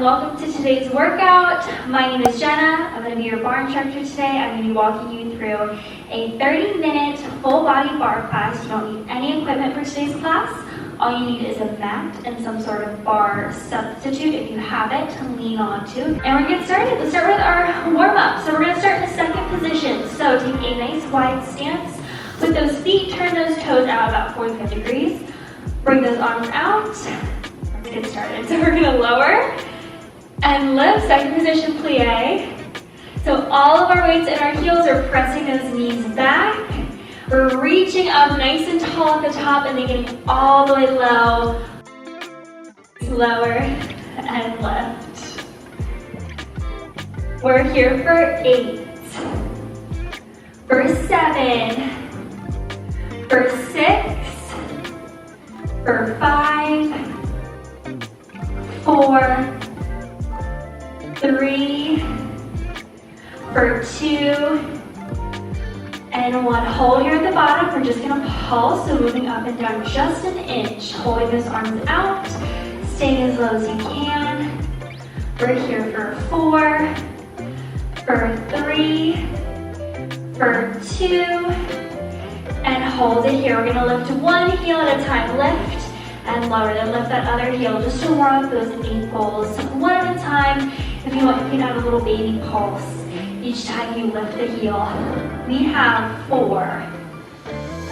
and welcome to today's workout. My name is Jenna. I'm going to be your barre instructor today. I'm going to be walking you through a 30-minute full body barre class. You don't need any equipment for today's class. All you need is a mat and some sort of barre substitute if you have it to lean onto. And we're going to get started. Let's start with our warm-up. So we're going to start in the second position. So take a nice wide stance with those feet. Turn those toes out about 45 degrees. Bring those arms out. Let's get started. So we're going to lower and lift. Second position, plie. So all of our weights in our heels are pressing those knees back. We're reaching up nice and tall at the top and then getting all the way low. Lower and lift. We're here for 8, for 7, for 6, for 5, 4, 3, for 2, and 1. Hold here at the bottom. We're just going to pulse, so moving up and down just an inch. Holding those arms out, staying as low as you can. We're here for 4, for 3, for 2, and hold it here. We're going to lift one heel at a time. Lift and lower. Then lift that other heel just to warm up those ankles. One at a time. If you want, you can add a little baby pulse each time you lift the heel. We have 4,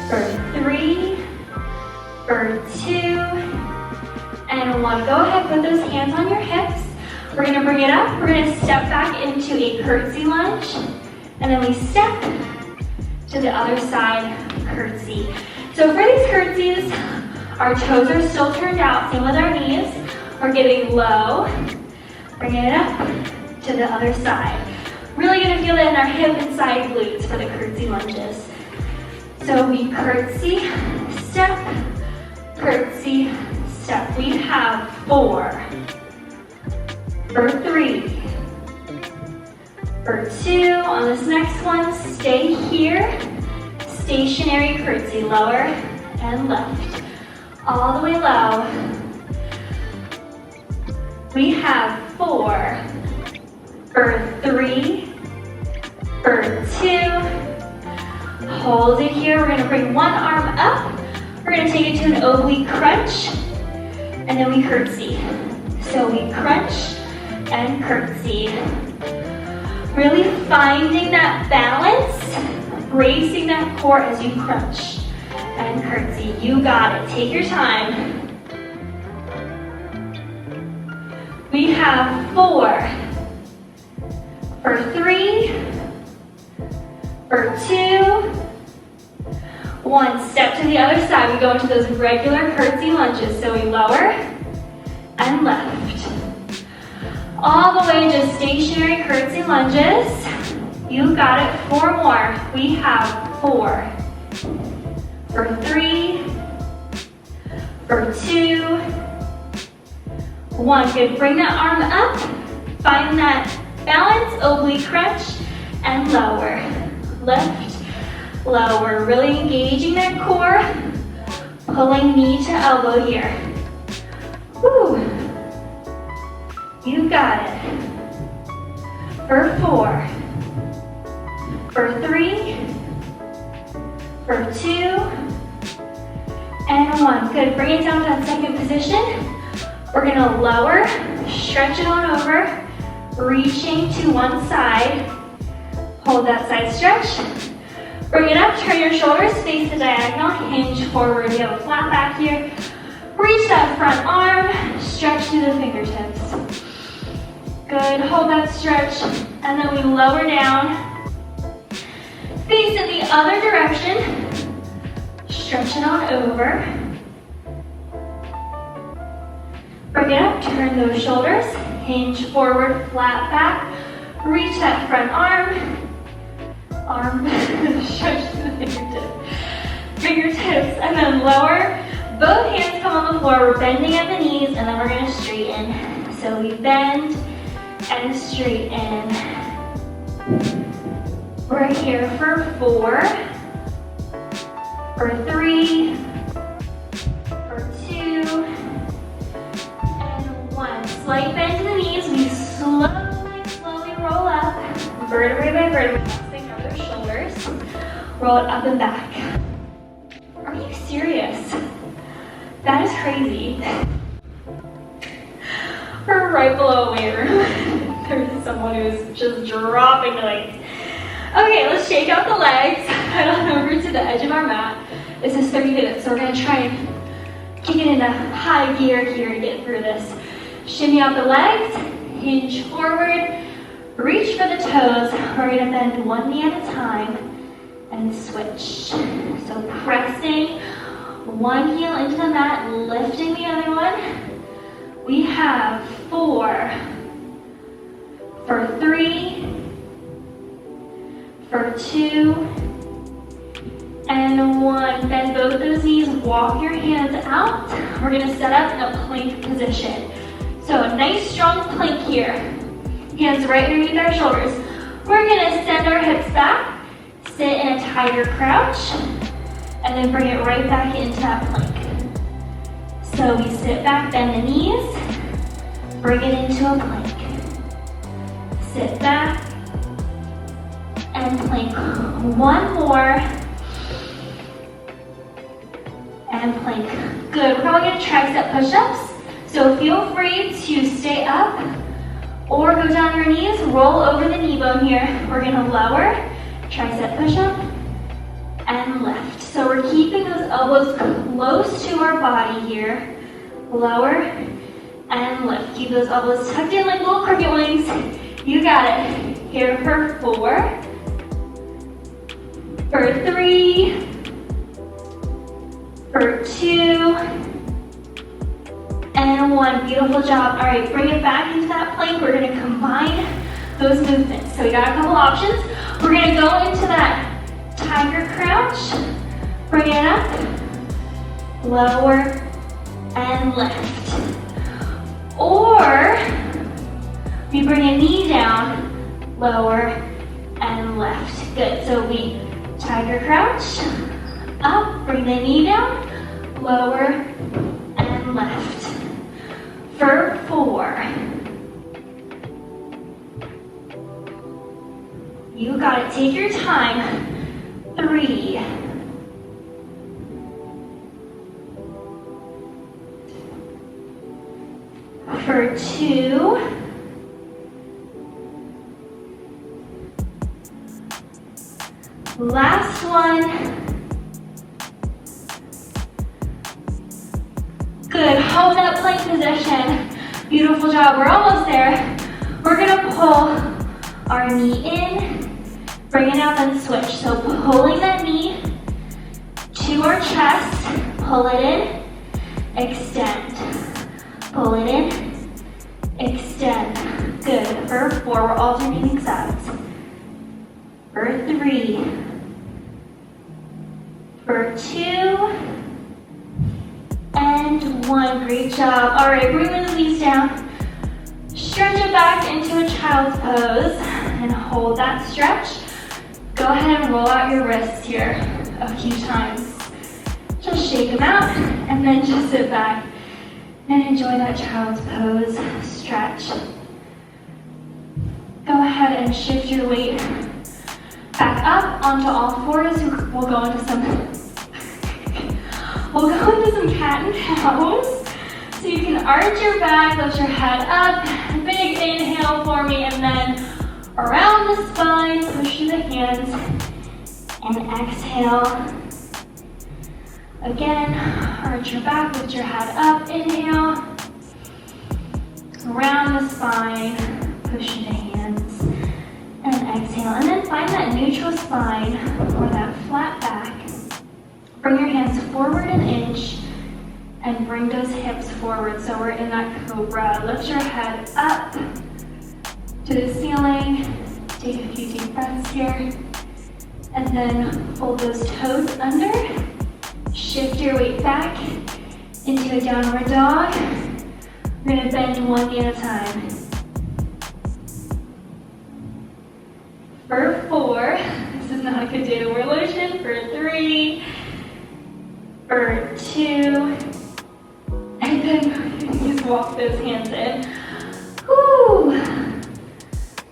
for 3, for 2, and 1. Go ahead, put those hands on your hips. We're going to bring it up. We're going to step back into a curtsy lunge, and then we step to the other side, curtsy. So for these curtsies, our toes are still turned out, same with our knees. We're getting low, bringing it up to the other side. Really gonna feel it in our hip and side glutes for the curtsy lunges. So we curtsy, step, curtsy, step. We have 4, for 3, for 2. On this next one, stay here. Stationary curtsy, lower and lift. All the way low. We have 4, for 3, for 2. Hold it here. We're going to bring one arm up. We're going to take it to an oblique crunch, and then we curtsy. So we crunch and curtsy. Really finding that balance, bracing that core as you crunch and curtsy. You got it. Take your time. We have 4, for 3, for 2, 1. Step to the other side. We go into those regular curtsy lunges. So we lower and lift. All the way, just stationary curtsy lunges. You got it. 4 more. We have 4, for 3, for 2, 1. Good. Bring that arm up. Find that balance, oblique crunch, and lower. Lift, lower. Really engaging that core. Pulling knee to elbow here. Woo. You got it. For 4, for 3, for 2, and 1. Good. Bring it down to that second position. We're going to lower, stretch it on over, reaching to one side. Hold that side stretch. Bring it up, turn your shoulders, face the diagonal, hinge forward. You have a flat back here. Reach that front arm, stretch through the fingertips. Good, hold that stretch, and then we lower down. Face it the other direction. Stretch it on over. Bring it up, turn those shoulders, hinge forward, flat back, reach that front arm, stretch to the fingertips, and then lower. Both hands come on the floor, we're bending at the knees, and then we're going to straighten. So we bend and straighten. We're here for 4, for 3, for 2, and 1. Slight bend to the knees. roll it up and back. Are you serious? That is crazy. We're right below a weight room. There's someone who's just dropping the weights. Okay, let's shake out the legs, head on over to the edge of our mat. This is 30 minutes, so we're gonna try and kick it into high gear here to get through this. Shimmy out the legs, hinge forward, reach for the toes. We're gonna bend one knee at a time and switch. So pressing one heel into the mat, lifting the other one. We have 4, for 3, for 2, and 1. Bend both those knees, walk your hands out. We're gonna set up in a plank position. So a nice strong plank here. Hands right underneath our shoulders. We're gonna send our hips back, sit in a tiger crouch, and then bring it right back into that plank. So we sit back, bend the knees, bring it into a plank. Sit back, and plank. One more, and plank. Good, we're probably gonna tricep push-ups. So feel free to stay up or go down your knees, roll over the knee bone here. We're gonna lower, tricep push-up, and lift. So we're keeping those elbows close to our body here. Lower and lift. Keep those elbows tucked in like little cricket wings. You got it. Here for 4, for 3, for 2, and 1. Beautiful job. All right, bring it back into that plank. We're gonna combine those movements. So we got a couple options. We're gonna go into that tiger crouch. Bring it up, lower, and lift. Or we bring a knee down, lower, and lift. Good, so we tiger crouch, up, bring the knee down, lower, and lift. For 4. You got it, take your time. 3. For 2. Last one. Good, hold that plank position. Beautiful job, we're almost there. We're gonna pull our knee in, bring it out, then switch. So pulling that knee to our chest, pull it in, extend. Pull it in, extend. Good, for 4, we're alternating sides. For 3, for 2, and 1. Great job. All right, bring those knees down. Stretch it back into a child's pose and hold that stretch. Go ahead and roll out your wrists here a few times. Just shake them out and then just sit back and enjoy that child's pose stretch. Go ahead and shift your weight back up onto all fours. We'll go into some cat and cows. So you can arch your back, lift your head up, big inhale for me, and then around the spine, push through the hands, and exhale. Again, arch your back, lift your head up, inhale, around the spine, push through the hands, and exhale. And then find that neutral spine or that flat back. Bring your hands forward an inch and bring those hips forward. So we're in that cobra. Lift your head up to the ceiling. Take a few deep breaths here. And then hold those toes under. Shift your weight back into a downward dog. We're gonna bend one knee at a time. For 4, this is not a good day to wear lotion. For 3, for 2, and then just walk those hands in. Whew.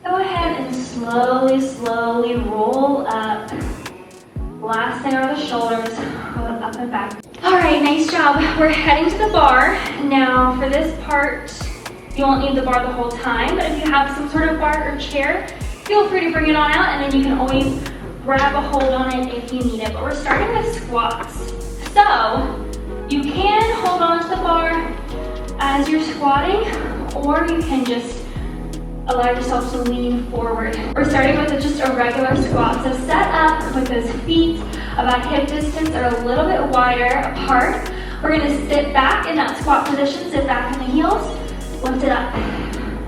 Go ahead and slowly roll up, Last thing are the shoulders, going up and back. All right, nice job. We're heading to the bar. Now for this part, you won't need the bar the whole time, but if you have some sort of bar or chair, feel free to bring it on out, and then you can always grab a hold on it if you need it. But we're starting with squats. So you can hold on to the bar as you're squatting, or you can just allow yourself to lean forward. We're starting with just a regular squat. So set up with those feet about hip distance or a little bit wider apart. We're gonna sit back in that squat position, sit back in the heels, lift it up.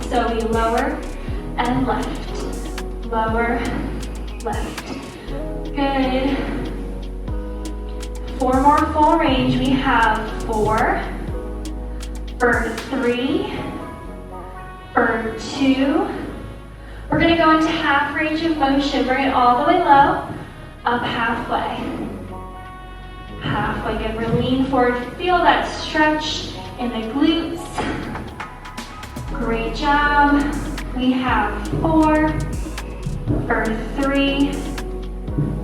So we lower and lift, lower, lift. Good. 4 more full range. We have 4, for 3, for 2. We're gonna go into half range of motion. Bring it all the way low, up halfway. Halfway, good. We're lean forward. Feel that stretch in the glutes. Great job. We have 4, for 3,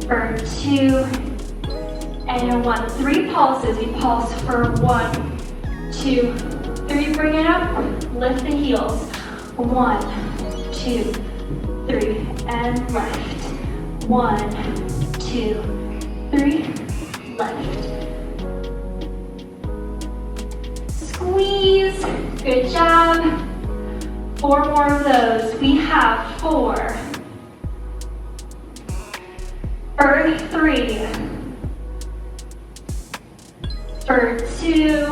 for 2, and 1. 3 pulses. We pulse for 1, 2, 3. Bring it up. Lift the heels. 1, 2, 3, and lift. 1, 2, 3, lift. Squeeze. Good job. 4 more of those. We have 4, for 3, for 2,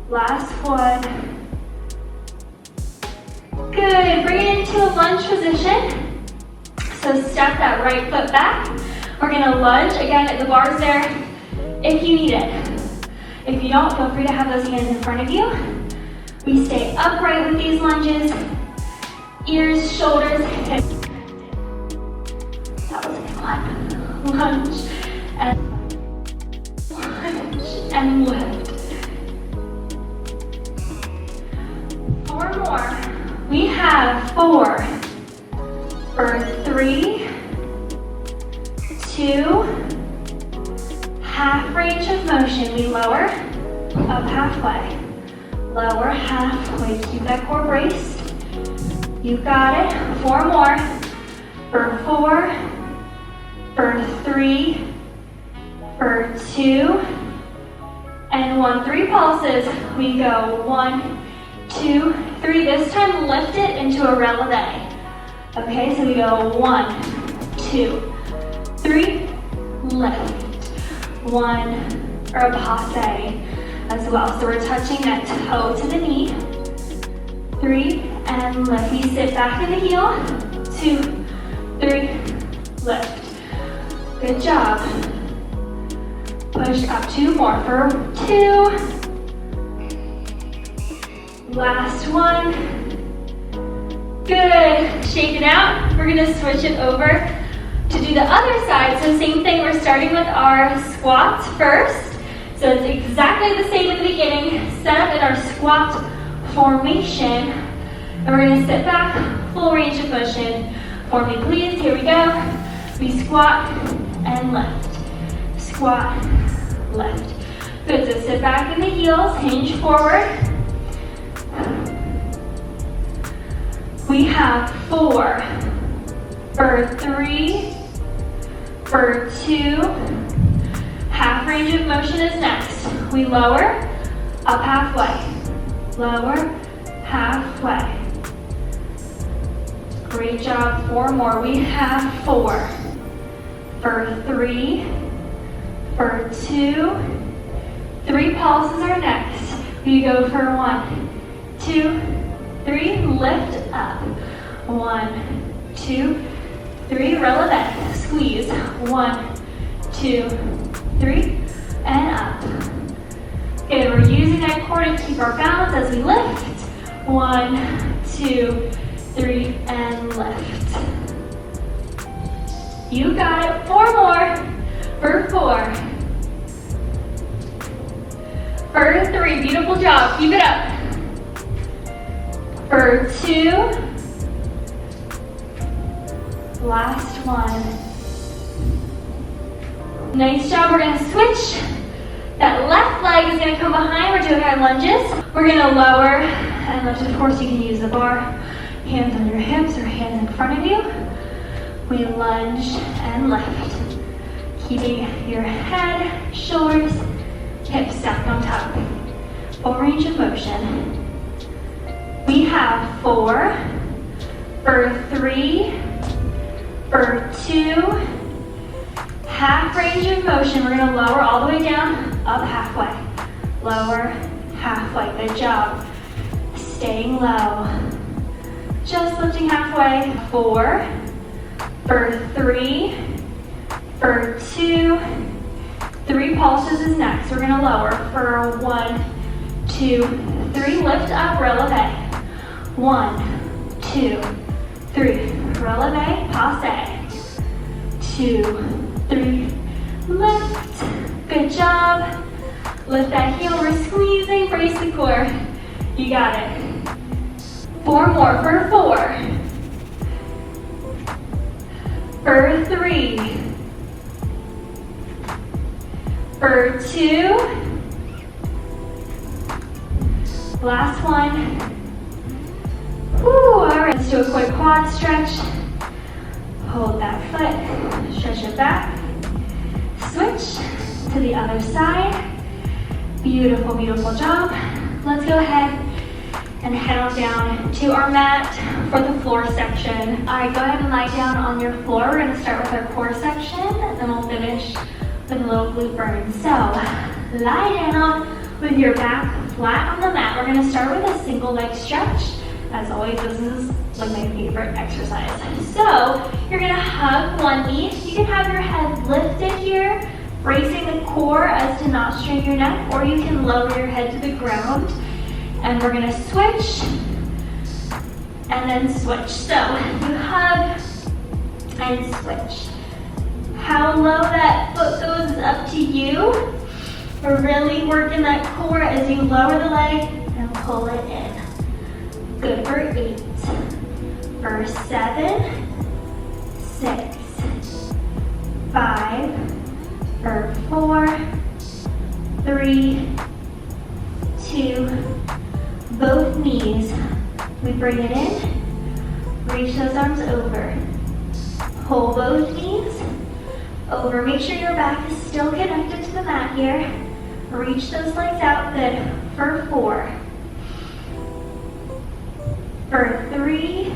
last one. Good, bring it into a lunge position. So step that right foot back. We're gonna lunge, again, the bar's there if you need it. If you don't, feel free to have those hands in front of you. We stay upright with these lunges. Ears, shoulders, hips. That was a good one. Lunge and lift. 4 more. We have 4, for 3, 2, half range of motion. We lower, up halfway. Lower halfway. Keep that core braced. You got it. 4 more. For 4, for 3, for 2, and 1. 3 pulses. We go 1, 2, 3. This time lift it into a releve. Okay, so we go 1, 2, 3, lift. 1, or a passe as well. So we're touching that toe to the knee. 3, and lift. We sit back in the heel. 2, 3, lift. Good job. Push up 2 more for 2. Last one. Good. Shake it out. We're gonna switch it over to do the other side. So same thing, we're starting with our squats first. So it's exactly the same at the beginning. Set up in our squat formation. And we're gonna sit back, full range of motion. For me, please. Here we go. We squat and lift. Squat, lift. Good, so sit back in the heels, hinge forward. We have 4, for 3, for 2, half range of motion is next. We lower, up halfway. Lower, halfway. Great job, 4 more. We have 4, for 3, for 2, 3 pulses are next. We go for 1, 2, 3, lift up. 1, 2, 3, releve, squeeze. 1, 2, 3, and up. Good, we're using that core to keep our balance as we lift. 1, 2, 3, and lift. You got it. 4 more. For 4. For 3, beautiful job. Keep it up. For 2. Last one. Nice job. We're gonna switch. That left leg is gonna come behind. We're doing our lunges. We're gonna lower and lift. Of course, you can use the bar, hands on your hips or hands in front of you. We lunge and lift. Keeping your head, shoulders, hips stacked on top. Full range of motion. We have 4, for 3, for 2, half range of motion. We're gonna lower all the way down, up halfway. Lower, halfway, good job. Staying low. Just lifting halfway. 4, for 3, for 2, 3 pulses is next. We're gonna lower for 1, 2, 3, lift up, releve. 1, 2, 3, releve, passe. 2, 3, lift. Good job. Lift that heel, we're squeezing, brace the core. You got it. 4 more for 4. For 3. For 2. Last one. Woo, all right, let's do a quick quad stretch. Hold that foot, stretch it back. Switch to the other side. Beautiful, beautiful job. Let's go ahead and head on down to our mat for the floor section. All right, go ahead and lie down on your floor. We're gonna start with our core section, and then we'll finish with a little glute burn. So, lie down with your back flat on the mat. We're gonna start with a single leg stretch. As always, this is like my favorite exercise. So, you're gonna hug one knee. You can have your head lifted here, bracing the core as to not strain your neck, or you can lower your head to the ground. And we're gonna switch, and then switch. So, you hug and switch. How low that foot goes is up to you. We're really working that core as you lower the leg and pull it in. Good for 8, for 7, 6, 5, for 4, 3, 2, both knees. We bring it in, reach those arms over. Pull both knees over. Make sure your back is still connected to the mat here. Reach those legs out, good, for 4. For 3,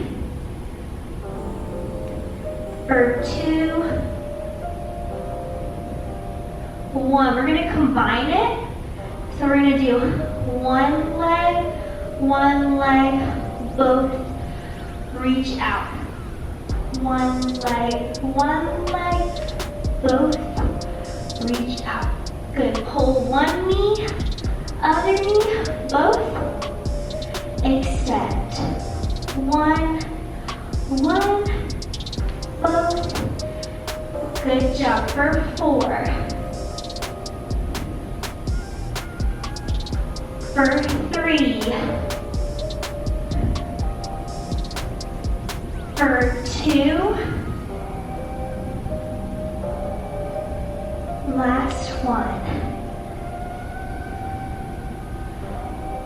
for 2, 1. We're gonna combine it. So we're gonna do one leg, both reach out. One leg, both reach out. Good, pull one knee, other knee, both. Extend. One, both. Good job for 4. For 3. For 2. Last one.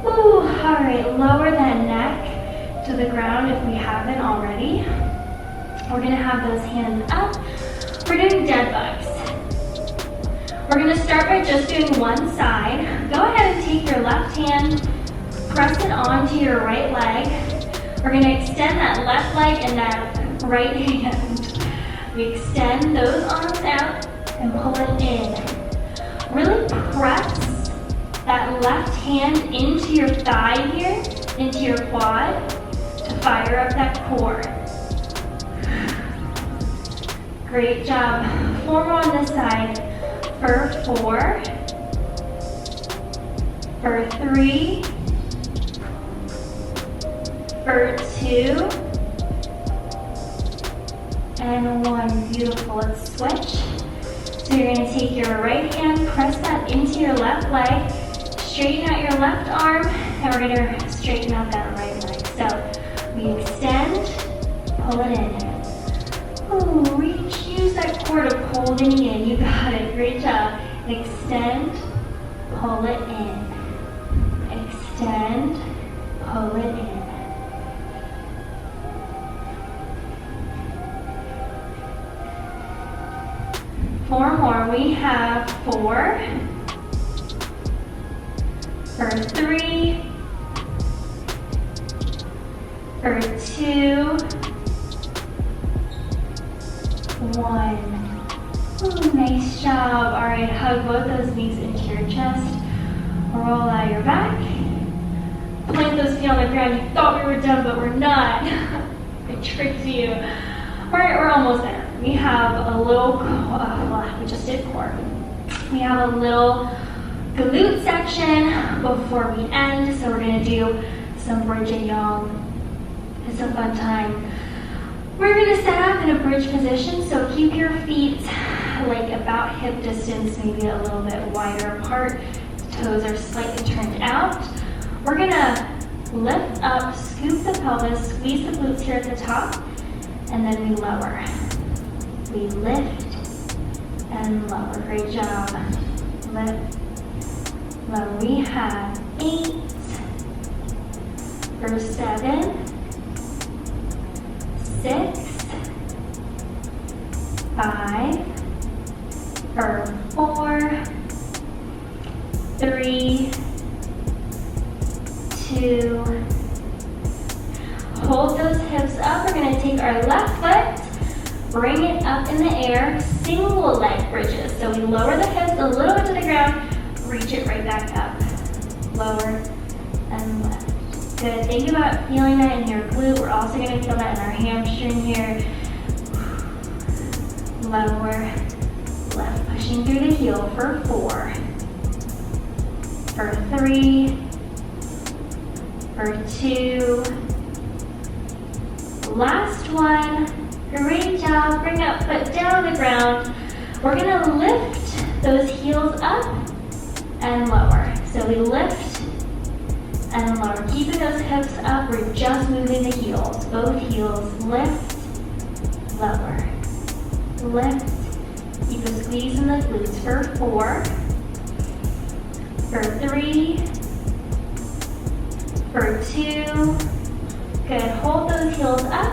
Ooh, all right, lower that neck to the ground if we haven't already. We're gonna have those hands up. We're doing dead bugs. We're gonna start by just doing one side. Go ahead and take your left hand, press it onto your right leg. We're gonna extend that left leg and that right hand. We extend those arms out and pull it in. Really press that left hand into your thigh here, into your quad, to fire up that core. Great job. 4 more on this side. For 4, for 3, for 2, and 1. Beautiful. Let's switch. So you're going to take your right hand, press that into your left leg, straighten out your left arm, and we're going to straighten out that right leg. So we extend, pull it in. Ooh, reach, use that core to pull the knee in. You got it, great job. Extend, pull it in. Extend, pull it in. Four more. We have 4, for 3, for 2, 1. Ooh, nice job. All right, hug both those knees into your chest. Roll out your back. Plant those feet on the ground. You thought we were done, but we're not. I tricked you. All right, we're almost there. We have a little, we just did core. We have a little glute section before we end. So we're gonna do some bridging, y'all. It's a fun time. We're gonna set up in a bridge position. So keep your feet like about hip distance, maybe a little bit wider apart. Toes are slightly turned out. We're gonna lift up, scoop the pelvis, squeeze the glutes here at the top, and then we lower. We lift and lower. Great job. Lift, lower. We have 8, for 7, 6, 5, for 4, 3, 2, hold those hips up. We're going to take our left foot, bring it up in the air, single leg bridges. So we lower the hips a little bit to the ground, reach it right back up. Lower and lift. Good. Think about feeling that in your glute. We're also going to feel that in our hamstring here. Lower, left, pushing through the heel for 4, for 3, for 2, last one. Great job. Bring that foot down on the ground. We're gonna lift those heels up and lower. So we lift and lower. Keeping those hips up, we're just moving the heels. Both heels, lift, lower. Lift, keep a squeeze in the glutes for 4, for 3, for 2, good, hold those heels up,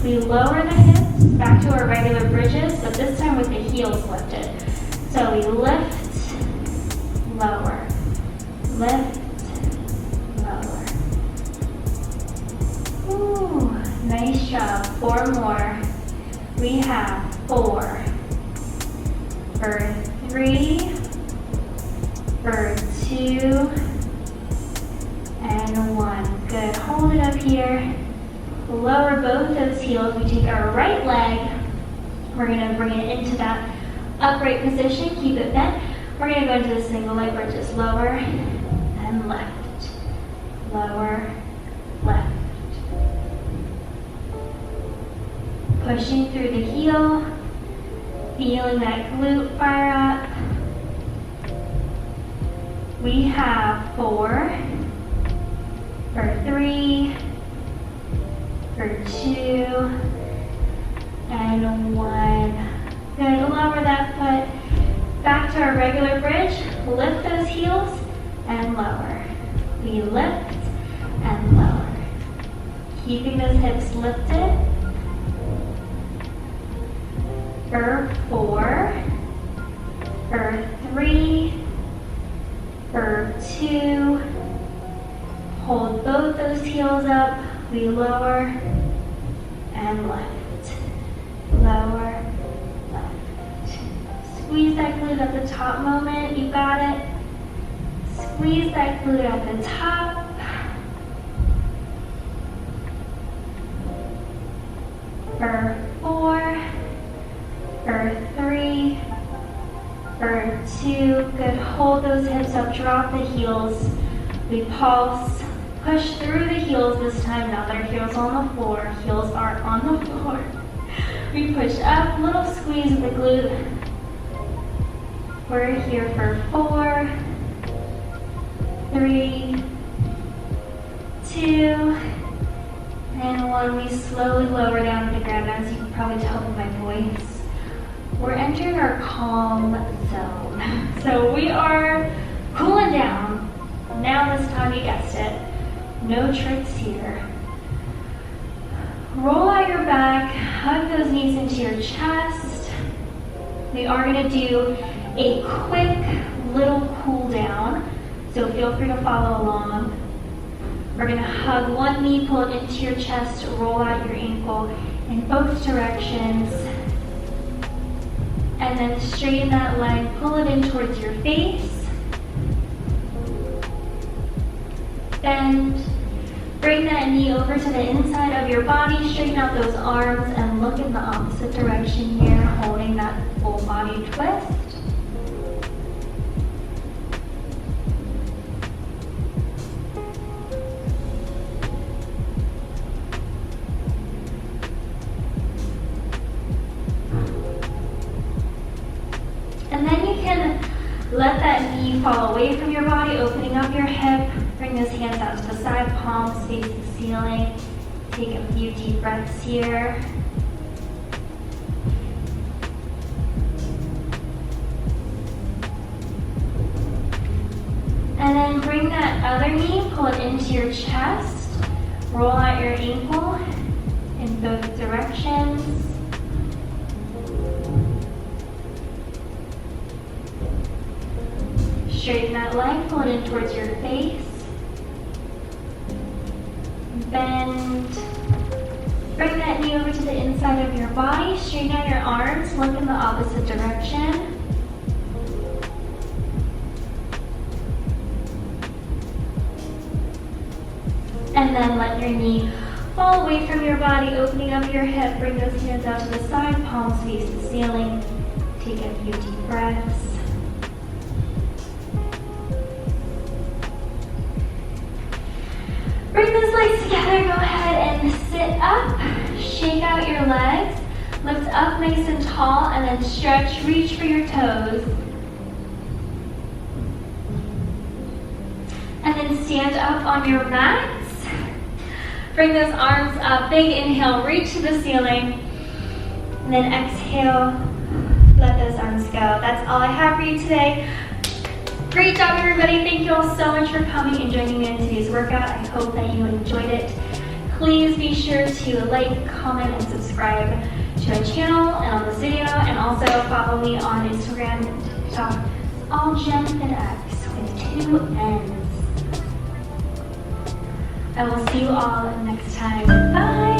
we lower the hips back to our regular bridges, but this time with the heels lifted. So we lift, lower, lift, lower. Ooh, nice job, 4 more. We have 4, for 3, for 2, and 1. Good, hold it up here. Lower both those heels. We take our right leg. We're gonna bring it into that upright position. Keep it bent. We're gonna go into the single leg bridges. Lower and left. Lower, left. Pushing through the heel. Feeling that glute fire up. We have 4, for 3, for 2, and 1. Good, lower that foot. Back to our regular bridge. Lift those heels and lower. We lift and lower. Keeping those hips lifted. For 4, for 3, for 2, hold both those heels up, we lower and left, lower, left. Squeeze that glute at the top moment, you got it. Squeeze that glute at the top. For 4, for 3, for 2, good, hold those hips up, drop the heels, we pulse, push through the heels this time, now that our heels are on the floor, heels are on the floor, we push up, little squeeze of the glute, we're here for 4, 3, 2, and 1, we slowly lower down to the ground as you probably tell from my voice, we're entering our calm zone. So we are cooling down. Now this time, you guessed it, no tricks here. Roll out your back, hug those knees into your chest. We are gonna do a quick little cool down, so feel free to follow along. We're gonna hug one knee, pull it into your chest, roll out your ankle in both directions. And then straighten that leg, pull it in towards your face. Bend. Bring that knee over to the inside of your body, straighten out those arms, and look in the opposite direction here, holding that full body twist. And then you can let that knee fall away from your body, opening up your hip. Bring those hands out to the side, palms face the ceiling. Take a few deep breaths here. And then bring that other knee, pull it into your chest. Roll out your ankle in both directions. Straighten that leg, pull it in towards your face. Bend. Bring that knee over to the inside of your body. Straighten out your arms, look in the opposite direction. And then let your knee fall away from your body, opening up your hip. Bring those hands out to the side, palms face the ceiling. Take a few deep breaths. Bring those legs together, go ahead and sit up, shake out your legs, lift up nice and tall, and then stretch, reach for your toes. And then stand up on your mats. Bring those arms up, big inhale, reach to the ceiling, and then exhale, let those arms go. That's all I have for you today. Great job, everybody. Thank you all so much for coming and joining me in today's workout. I hope that you enjoyed it. Please be sure to like, comment, and subscribe to our channel and on this video, and also follow me on Instagram and TikTok, all Jennifer X with 2 N's. I will see you all next time. Bye!